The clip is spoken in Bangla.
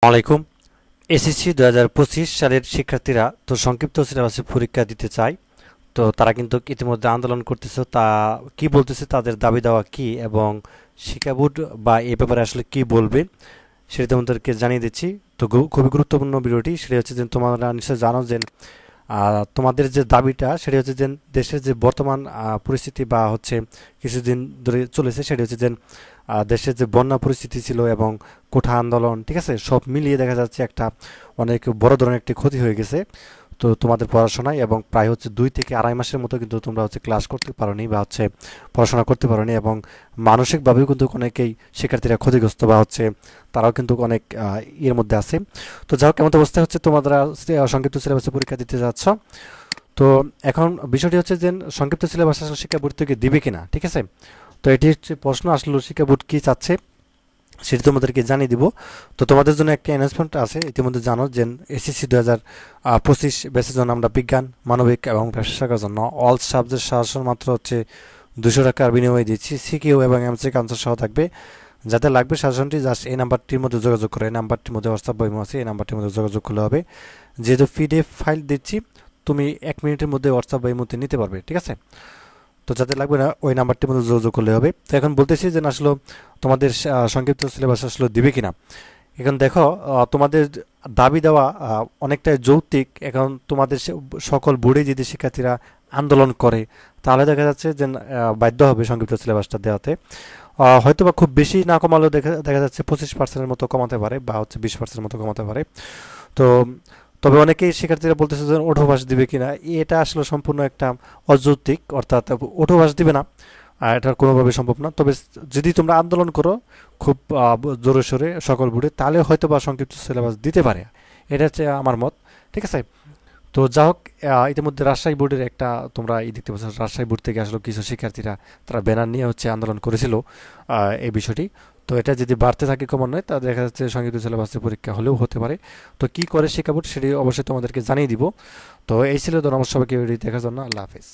আলাইকুম। এসএসসি 2025 সালের শিক্ষার্থীরা তো সংক্ষিপ্ত সিলেবাসে পরীক্ষা দিতে চায়। তো তারা কিন্তু ইতিমধ্যে আন্দোলন করতেছে। তা কি বলতেছে, তাদের দাবি দেওয়া কি, এবং শিক্ষা বোর্ড বা এ ব্যাপারে আসলে কি বলবে সেটা তোমাদেরকে জানিয়ে দিচ্ছি। তো খুবই গুরুত্বপূর্ণ ভিডিওটি। সেটা হচ্ছে যে তোমরা নিশ্চয়ই জানো যে তোমাদের যে দাবিটা সেটা হচ্ছে যে দেশের যে বর্তমান পরিস্থিতি বা হচ্ছে কিছুদিন ধরে চলেছে, সেটা হচ্ছে যে দেশের যে বন্যা পরিস্থিতি ছিল এবং কোঠা আন্দোলন, ঠিক আছে, সব মিলিয়ে দেখা যাচ্ছে একটা অনেক বড় ধরনের একটি ক্ষতি হয়ে গেছে তো তোমাদের পড়াশোনায়। এবং প্রায় হচ্ছে 2 থেকে আড়াই মাসের মতো কিন্তু তোমরা হচ্ছে ক্লাস করতে পারোনি বা হচ্ছে পড়াশোনা করতে পারোনি, এবং মানসিকভাবেও কিন্তু অনেকেই শিক্ষার্থীরা ক্ষতিগ্রস্ত বা হচ্ছে তারাও কিন্তু অনেক এর মধ্যে আছে। তো যাই হোক, এমন অবস্থা হচ্ছে তোমরা সংক্ষিপ্ত সিলেবাসে পরীক্ষা দিতে যাচ্ছ। তো এখন বিষয়টি হচ্ছে যে সংক্ষিপ্ত সিলেবাস আসলে শিক্ষা বোর্ড থেকে দিবে কিনা, ঠিক আছে। তো এটি হচ্ছে প্রশ্ন, আসলে শিক্ষা বোর্ড কী চাচ্ছে সেটি তোমাদেরকে জানিয়ে দিব। তো তোমাদের জন্য একটা অ্যানাউন্সমেন্ট আছে, ইতিমধ্যে জানো যে এসএসসি 2025 ব্যাচের জন্য আমরা বিজ্ঞান, মানবিক এবং ব্যবসা শাখার জন্য অল সাবজেক্ট সাজেশন মাত্র হচ্ছে 200 টাকার বিনিময়ে দিচ্ছি। সিকিউ এবং এমসিকিউ আনসার সহ থাকবে। যাতে লাগবে সাজেশনটি জাস্ট এই নাম্বারটির মধ্যে যোগাযোগ করে, এই নাম্বারটির মধ্যে হোয়াটসঅ্যাপ বা ইমো আছে, এই নাম্বারটির মধ্যে যোগাযোগ করলে হবে। যেহেতু পিডিএফ ফাইল দিচ্ছি, তুমি 1 মিনিটের মধ্যে হোয়াটসঅ্যাপ বা ইমোতে নিতে পারবে, ঠিক আছে। তো যাতে লাগবে না ওই নাম্বারটির মধ্যে যোগাযোগ করলে হবে। তো এখন বলতেছি যে আসলে তোমাদের সংক্ষিপ্ত সিলেবাস আসলে দিবে কিনা। এখন দেখো, তোমাদের দাবি দেওয়া অনেকটাই যৌক্তিক। এখন তোমাদের সকল বোর্ডে যদি শিক্ষার্থীরা আন্দোলন করে, তাহলে দেখা যাচ্ছে যে বাধ্য হবে সংক্ষিপ্ত সিলেবাসটা দেওয়াতে। হয়তো বা খুব বেশি না কমালেও দেখা যাচ্ছে 25%-এর মতো কমাতে পারে বা হচ্ছে 20%-এর মতো কমাতে পারে। তো তবে অনেকেই শিক্ষার্থীরা বলতেছে যে ওঠোবাস দিবে কিনা, এটা আসলে সম্পূর্ণ একটা অযৌক্তিক, অর্থাৎ ওঠোবাস দিবে না, এটা কোনোভাবে সম্ভব না। তবে যদি তোমরা আন্দোলন করো খুব জোরে সোরে সকল বোর্ডে, তাহলে হয়তো বা সংক্ষিপ্ত সিলেবাস দিতে পারে। এটা হচ্ছে আমার মত, ঠিক আছে। তো যা হোক, ইতিমধ্যে রাজশাহী বোর্ডের একটা তোমরা দেখতে পাচ্ছ, রাজশাহী বোর্ড থেকে আসলে কিছু শিক্ষার্থীরা তারা ব্যানার নিয়ে হচ্ছে আন্দোলন করেছিল এই বিষয়টি। তো এটা যদি বাড়তে থাকে ক্রমান্বয়ে, তা দেখা যাচ্ছে সংক্ষিপ্ত সিলেবাসের পরীক্ষা হলেও হতে পারে। তো কি করে শিক্ষা বোর্ড সেটি অবশ্যই তোমাদেরকে জানিয়ে দিব। তো এই ছিল ধন্যবাদ সবাইকে ভিডিও দেখার জন্য। আল্লাহ হাফেজ।